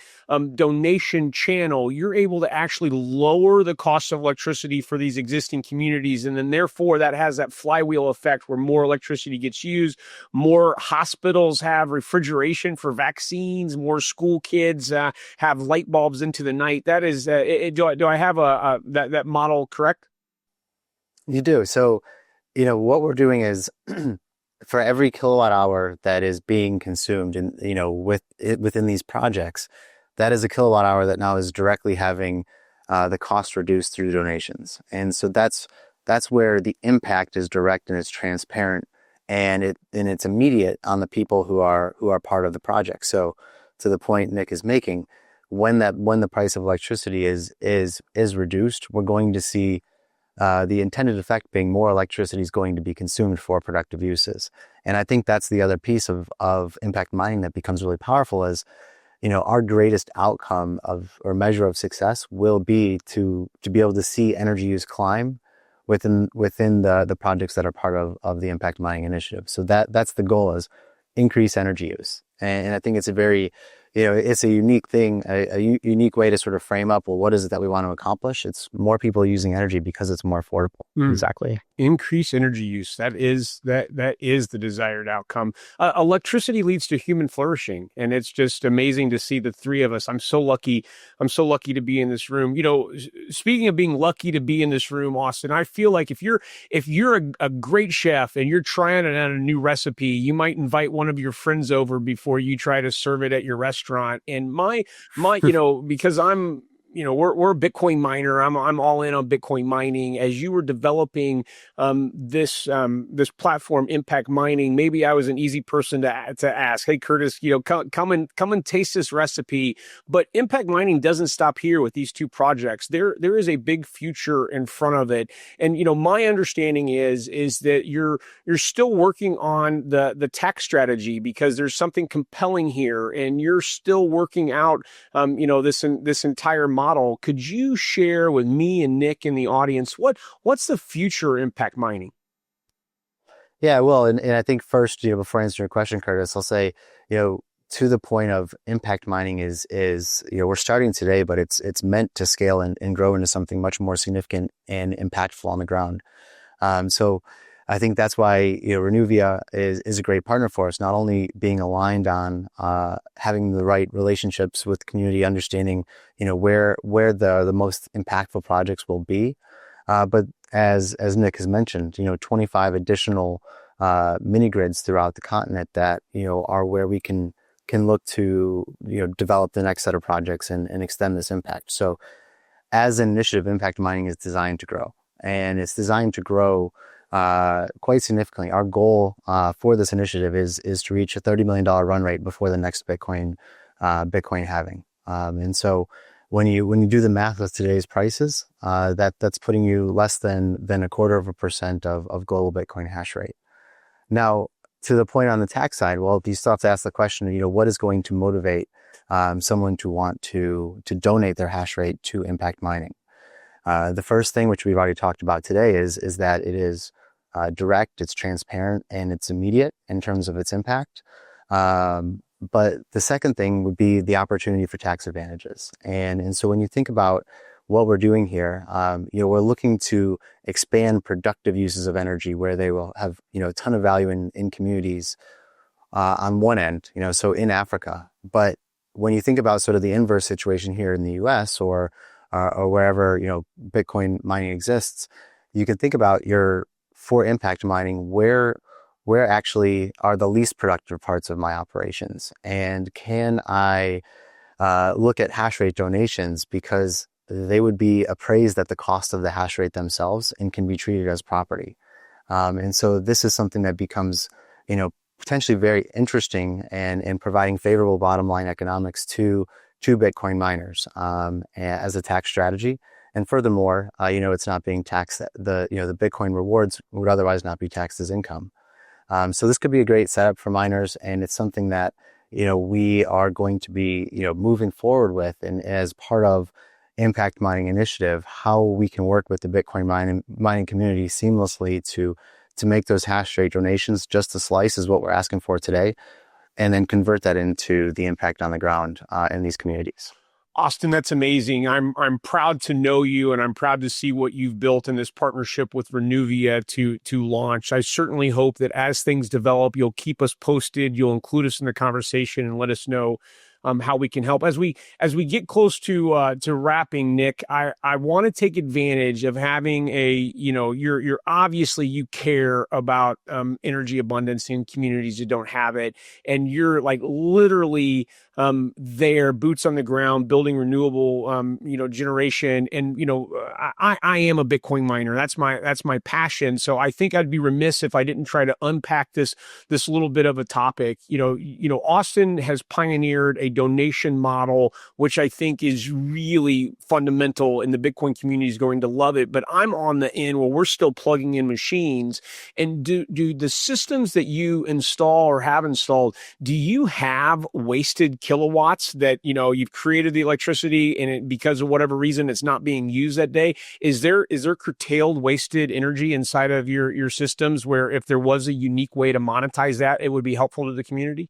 donation channel, you're able to actually lower the cost of electricity for these existing communities. And then therefore that has that flywheel effect where more electricity gets used, more hospitals have refrigeration for vaccines, more school kids have light bulbs into the night. That is, do I have that model correct? You do. So, what we're doing is for every kilowatt hour that is being consumed and, within these projects, that is a kilowatt hour that now is directly having the cost reduced through donations. And so that's where the impact is direct and it's transparent and it's immediate on the people who are part of the project. So to the point Nick is making, when the price of electricity is reduced, we're going to see the intended effect being more electricity is going to be consumed for productive uses. And I think that's the other piece of impact mining that becomes really powerful is, our greatest outcome or measure of success will be to be able to see energy use climb within the projects that are part of the impact mining initiative. So that's the goal, is increase energy use. And I think it's a very, it's a unique thing, a unique way to sort of frame up, well, what is it that we want to accomplish? It's more people using energy because it's more affordable. Exactly. Increase energy use. That is the desired outcome. Electricity leads to human flourishing. And it's just amazing to see the three of us. I'm so lucky to be in this room. Speaking of being lucky to be in this room, Austin, I feel like if you're a great chef and you're trying out a new recipe, you might invite one of your friends over before you try to serve it at your restaurant. And my because I'm we're a Bitcoin miner. I'm all in on Bitcoin mining. As you were developing this platform, Impact Mining, maybe I was an easy person to ask. Hey, Curtis, come and taste this recipe. But Impact Mining doesn't stop here with these two projects. There is a big future in front of it. And my understanding is that you're still working on the tax strategy because there's something compelling here, and you're still working out this entire model. Could you share with me and Nick in the audience what's the future impact mining? Yeah, well, and I think first, before answering your question, Curtis, I'll say, to the point of impact mining is we're starting today, but it's meant to scale and grow into something much more significant and impactful on the ground. So I think that's why Renuvia is a great partner for us, not only being aligned on having the right relationships with the community, understanding where the most impactful projects will be, but as Nick has mentioned, 25 additional mini grids throughout the continent that are where we can look to develop the next set of projects and extend this impact. So as an initiative, impact mining is designed to grow, and it's designed to grow quite significantly. Our goal for this initiative is to reach a $30 million run rate before the next Bitcoin halving. And so when you do the math with today's prices, that's putting you less than 0.25% of global Bitcoin hash rate. Now, to the point on the tax side, well, you still have to ask the question, what is going to motivate someone to want to donate their hash rate to impact mining? The first thing, which we've already talked about today, is that it is direct, it's transparent, and it's immediate in terms of its impact. But the second thing would be the opportunity for tax advantages. And so when you think about what we're doing here, we're looking to expand productive uses of energy where they will have, a ton of value in communities, on one end, so in Africa. But when you think about sort of the inverse situation here in the US or wherever, Bitcoin mining exists, you can think about for impact mining, where actually are the least productive parts of my operations? And can I look at hash rate donations because they would be appraised at the cost of the hash rate themselves and can be treated as property. And so this is something that becomes, potentially very interesting and providing favorable bottom line economics to Bitcoin miners as a tax strategy. And furthermore, it's not being taxed. The Bitcoin rewards would otherwise not be taxed as income. So this could be a great setup for miners, and it's something that, we are going to be, moving forward with, and as part of Impact Mining Initiative, how we can work with the Bitcoin mining community seamlessly to make those hash rate donations. Just a slice is what we're asking for today, and then convert that into the impact on the ground in these communities. Austin, that's amazing. I'm proud to know you, and I'm proud to see what you've built in this partnership with Renuvia to launch. I certainly hope that as things develop, you'll keep us posted, you'll include us in the conversation, and let us know how we can help. As we get close to wrapping, Nick, I want to take advantage of having you're obviously you care about energy abundance in communities that don't have it, and you're like literally there, boots on the ground, building renewable generation. And I am a Bitcoin miner. That's my passion. So I think I'd be remiss if I didn't try to unpack this little bit of a topic. Austin has pioneered a donation model, which I think is really fundamental, and the Bitcoin community is going to love it. But I'm on the end where we're still plugging in machines. And do the systems that you install or have installed, do you have wasted kilowatts that, you've created the electricity and because of whatever reason, it's not being used that day? Is there curtailed wasted energy inside of your systems where if there was a unique way to monetize that, it would be helpful to the community?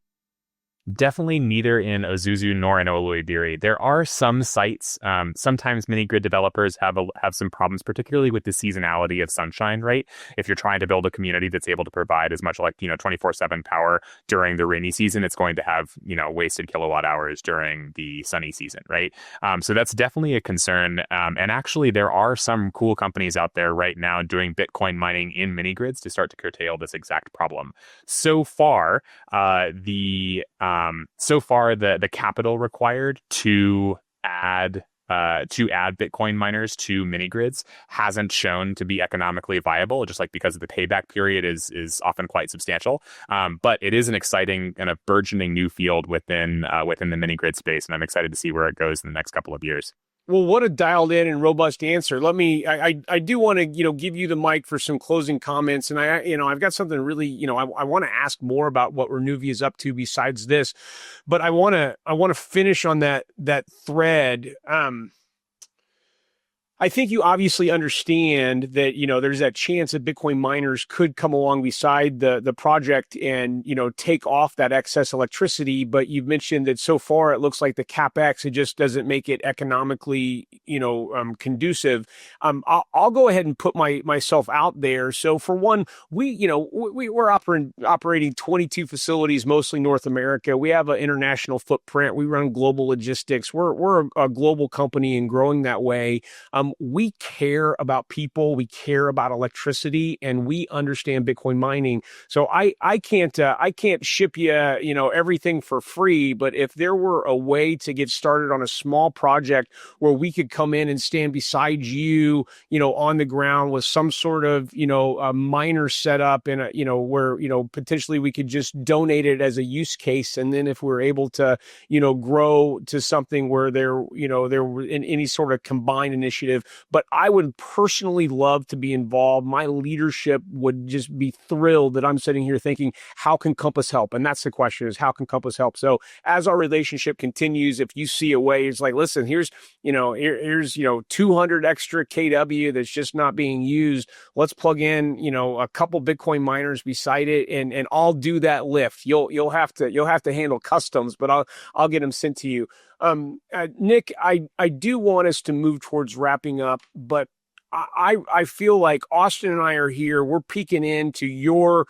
Definitely neither in Ozuzu nor in Oluibiri. There are some sites, sometimes mini grid developers have some problems, particularly with the seasonality of sunshine, right? If you're trying to build a community that's able to provide as much 24/7 power during the rainy season, it's going to have, wasted kilowatt hours during the sunny season, right? So that's definitely a concern. And actually, there are some cool companies out there right now doing Bitcoin mining in mini grids to start to curtail this exact problem. So far, the capital required to add Bitcoin miners to mini grids hasn't shown to be economically viable, just like because of the payback period is often quite substantial. But it is an exciting and a burgeoning new field within the mini grid space, and I'm excited to see where it goes in the next couple of years. Well, what a dialed in and robust answer. I do want to, give you the mic for some closing comments. And I've got something really, I want to ask more about what Renuvia is up to besides this, but I want to finish on that thread. I think you obviously understand that, there's that chance that Bitcoin miners could come along beside the project and, take off that excess electricity. But you've mentioned that so far it looks like the CapEx, it just doesn't make it economically, conducive. I'll go ahead and put myself out there. So for one, we're operating 22 facilities, mostly North America. We have an international footprint. We run global logistics. We're a global company and growing that way. We care about people, we care about electricity, and we understand Bitcoin mining. So I can't ship you, everything for free. But if there were a way to get started on a small project where we could come in and stand beside you, on the ground with some sort of, a miner setup and where, potentially we could just donate it as a use case. And then if we're able to, grow to something where there were in any sort of combined initiative, initiative, but I would personally love to be involved. My leadership would just be thrilled that I'm sitting here thinking, how can Compass help? And that's the question, is how can Compass help? So as our relationship continues, if you see a way, it's like, listen, here's 200 extra KW that's just not being used. Let's plug in, a couple Bitcoin miners beside it, and I'll do that lift. You'll have to handle customs, but I'll get them sent to you. Nick, I do want us to move towards wrapping up, but I feel like Austin and I are here. We're peeking into your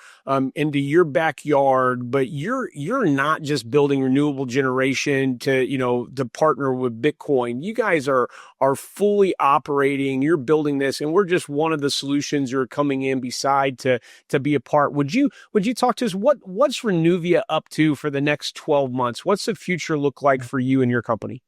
backyard, but you're not just building renewable generation to partner with Bitcoin. You guys are fully operating. You're building this, and we're just one of the solutions you're coming in beside to be a part. Would you talk to us? What's Renuvia up to for the next 12 months? What's the future look like for you and your company?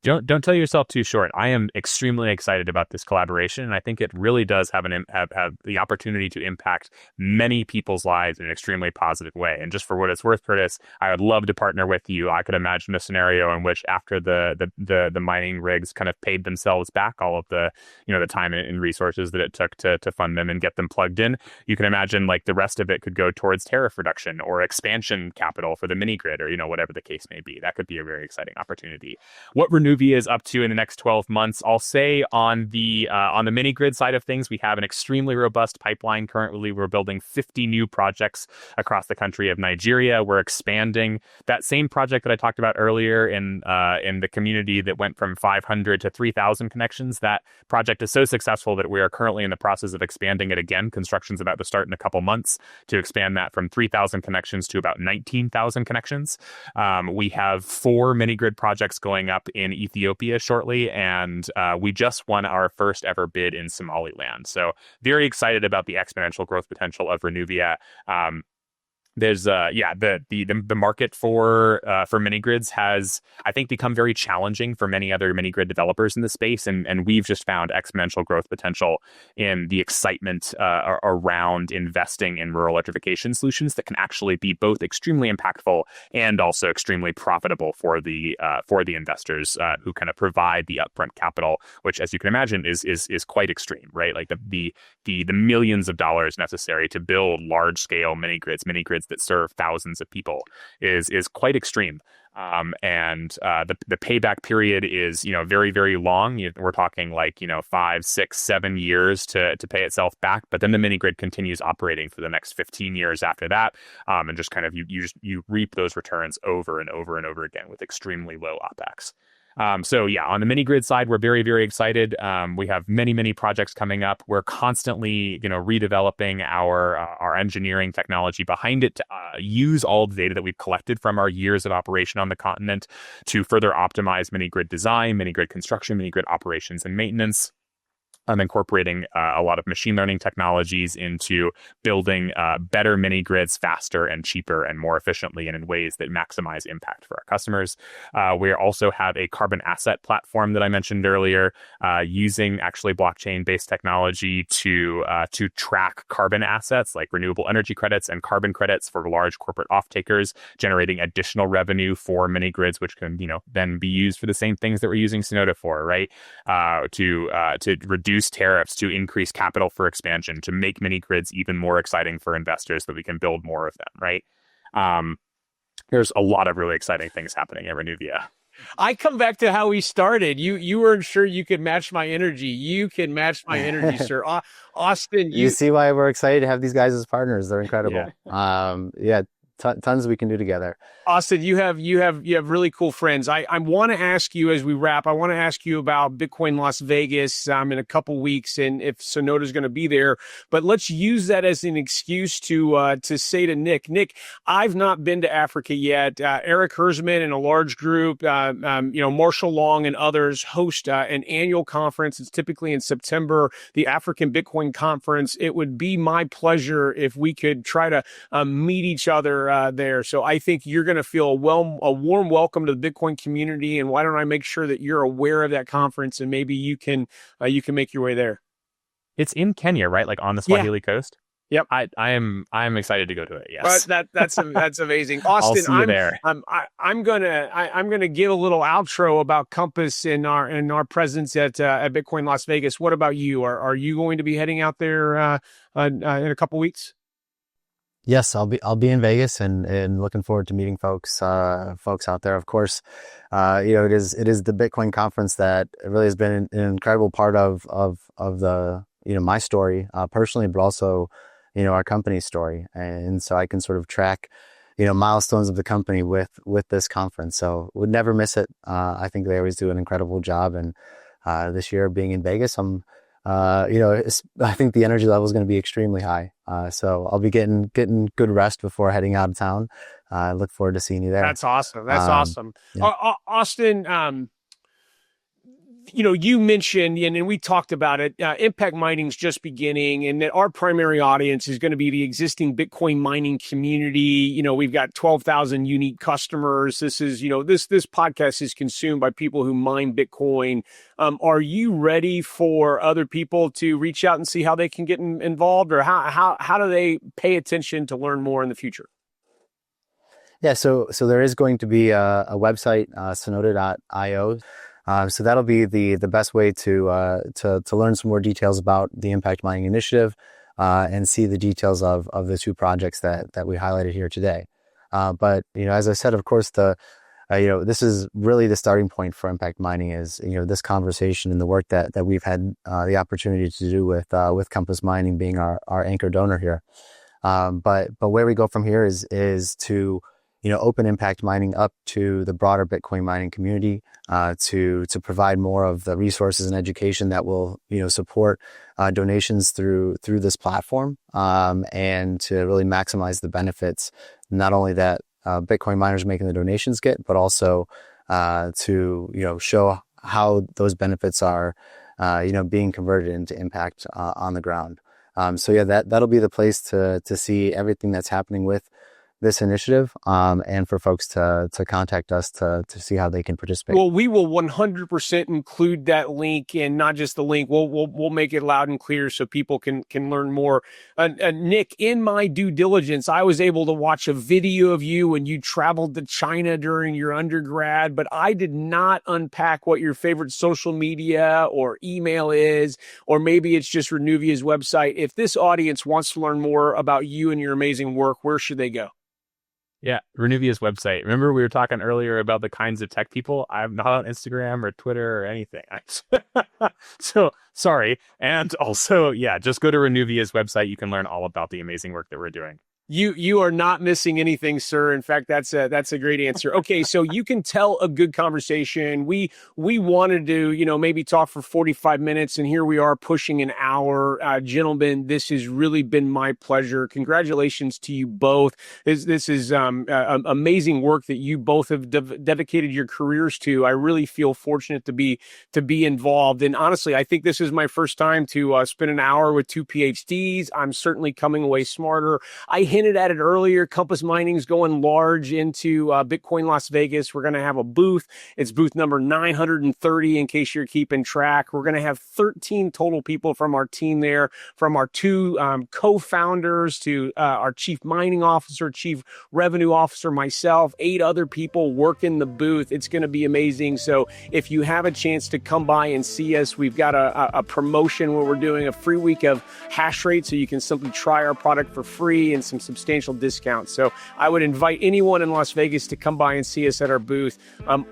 Don't tell yourself too short. I am extremely excited about this collaboration, and I think it really does have have the opportunity to impact many people's lives in an extremely positive way. And just for what it's worth, Curtis, I would love to partner with you. I could imagine a scenario in which after the mining rigs kind of paid themselves back all of the the time and resources that it took to fund them and get them plugged in, you can imagine like the rest of it could go towards tariff reduction or expansion capital for the mini grid, or whatever the case may be. That could be a very exciting opportunity. What Renuvia is up to in the next 12 months, I'll say on the mini grid side of things, we have an extremely robust pipeline. Currently, we're building 50 new projects across the country of Nigeria. We're expanding that same project that I talked about earlier in the community that went from 500 to 3,000 connections. That project is so successful that we are currently in the process of expanding it again. Construction's about to start in a couple months to expand that from 3,000 connections to about 19,000 connections. We have 4 mini grid projects going up in Ethiopia shortly, and we just won our first ever bid in Somaliland. So very excited about the exponential growth potential of Renuvia. There's the market for mini grids has, I think, become very challenging for many other mini grid developers in the space, and we've just found exponential growth potential in the excitement around investing in rural electrification solutions that can actually be both extremely impactful and also extremely profitable for the investors who kind of provide the upfront capital, which, as you can imagine, is quite extreme, right? Like the millions of dollars necessary to build large scale mini grids that serve thousands of people is quite extreme. And the payback period is, very, very long. We're talking like, 5, 6, 7 years to pay itself back. But then the mini grid continues operating for the next 15 years after that. And just kind of you reap those returns over and over and over again with extremely low OpEx. On the mini grid side, we're very, very excited. We have many, many projects coming up. We're constantly, redeveloping our engineering technology behind it to use all the data that we've collected from our years of operation on the continent to further optimize mini grid design, mini grid construction, mini grid operations and maintenance. Incorporating a lot of machine learning technologies into building better mini grids faster and cheaper and more efficiently and in ways that maximize impact for our customers. We also have a carbon asset platform that I mentioned earlier, using actually blockchain-based technology to track carbon assets like renewable energy credits and carbon credits for large corporate off-takers, generating additional revenue for mini grids, which can then be used for the same things that we're using Sonota for, right? To reduce tariffs, to increase capital for expansion, to make mini grids even more exciting for investors so that we can build more of them, right? There's a lot of really exciting things happening at Renuvia. I come back to how we started. You weren't sure you could match my energy. You can match my energy, sir. Austin, you see why we're excited to have these guys as partners. They're incredible. Tons we can do together. Austin, you have really cool friends. I want to ask you as we wrap. I want to ask you about Bitcoin Las Vegas in a couple weeks, and if Sonota's going to be there. But let's use that as an excuse to say to Nick, I've not been to Africa yet. Eric Hersman and a large group, Marshall Long and others host an annual conference. It's typically in September, the African Bitcoin Conference. It would be my pleasure if we could try to meet each other there. So I think you're going to feel a warm welcome to the Bitcoin community. And why don't I make sure that you're aware of that conference, and maybe you can make your way there. It's in Kenya, right? Like on the Swahili coast? Yep. I'm excited to go to it. Yes. But that's amazing. I'll Austin, see you there. I'm gonna give a little outro about Compass and our presence at Bitcoin Las Vegas. What about you? Are you going to be heading out there in a couple weeks? Yes, I'll be in Vegas and looking forward to meeting folks out there. Of course, it is the Bitcoin conference that really has been an incredible part of the my story personally, but also our company's story, and so I can sort of track milestones of the company with this conference. So would never miss it. I think they always do an incredible job, and this year being in Vegas, I think the energy level is going to be extremely high. So I'll be getting good rest before heading out of town. I look forward to seeing you there. That's awesome. That's awesome. Yeah. Austin, you mentioned, and we talked about it, impact mining is just beginning, and that our primary audience is going to be the existing Bitcoin mining community. We've got 12,000 unique customers. This is, this podcast is consumed by people who mine Bitcoin. Are you ready for other people to reach out and see how they can get involved, or how do they pay attention to learn more in the future? Yeah, so there is going to be a website, sonoda.io. So that'll be the best way to learn some more details about the Impact Mining Initiative and see the details of the two projects that we highlighted here today. But as I said, of course, this is really the starting point for Impact Mining is this conversation and the work that we've had the opportunity to do with Compass Mining being our anchor donor here. But where we go from here is to open impact mining up to the broader Bitcoin mining community, to provide more of the resources and education that will, support donations through this platform, and to really maximize the benefits, not only that Bitcoin miners making the donations get, but also to show how those benefits are, being converted into impact on the ground. So yeah, that'll be the place to see everything that's happening with this initiative, and for folks to contact us to see how they can participate. Well, we will 100% include that link, and not just the link. We'll make it loud and clear so people can learn more. Nick, in my due diligence, I was able to watch a video of you when you traveled to China during your undergrad, but I did not unpack what your favorite social media or email is, or maybe it's just Renuvia's website. If this audience wants to learn more about you and your amazing work, where should they go? Yeah, Renuvia's website. Remember we were talking earlier about the kinds of tech people? I'm not on Instagram or Twitter or anything. So sorry. And also, yeah, just go to Renuvia's website. You can learn all about the amazing work that we're doing. You are not missing anything, sir. In fact, that's a great answer. Okay, so you can tell a good conversation. We wanted to, maybe talk for 45 minutes, and here we are pushing an hour. Gentlemen, this has really been my pleasure. Congratulations to you both. This is amazing work that you both have dedicated your careers to. I really feel fortunate to be involved. And honestly, I think this is my first time to spend an hour with two PhDs. I'm certainly coming away smarter. I hinted at it earlier. Compass Mining is going large into Bitcoin Las Vegas. We're going to have a booth. It's booth number 930 in case you're keeping track. We're going to have 13 total people from our team there, from our two co-founders to our chief mining officer, chief revenue officer, myself, 8 other people working the booth. It's going to be amazing. So if you have a chance to come by and see us, we've got a promotion where we're doing a free week of Hashrate, so you can simply try our product for free and some substantial discounts. So I would invite anyone in Las Vegas to come by and see us at our booth.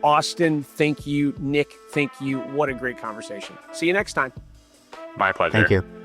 Austin, thank you. Nick, thank you. What a great conversation. See you next time. My pleasure. Thank you.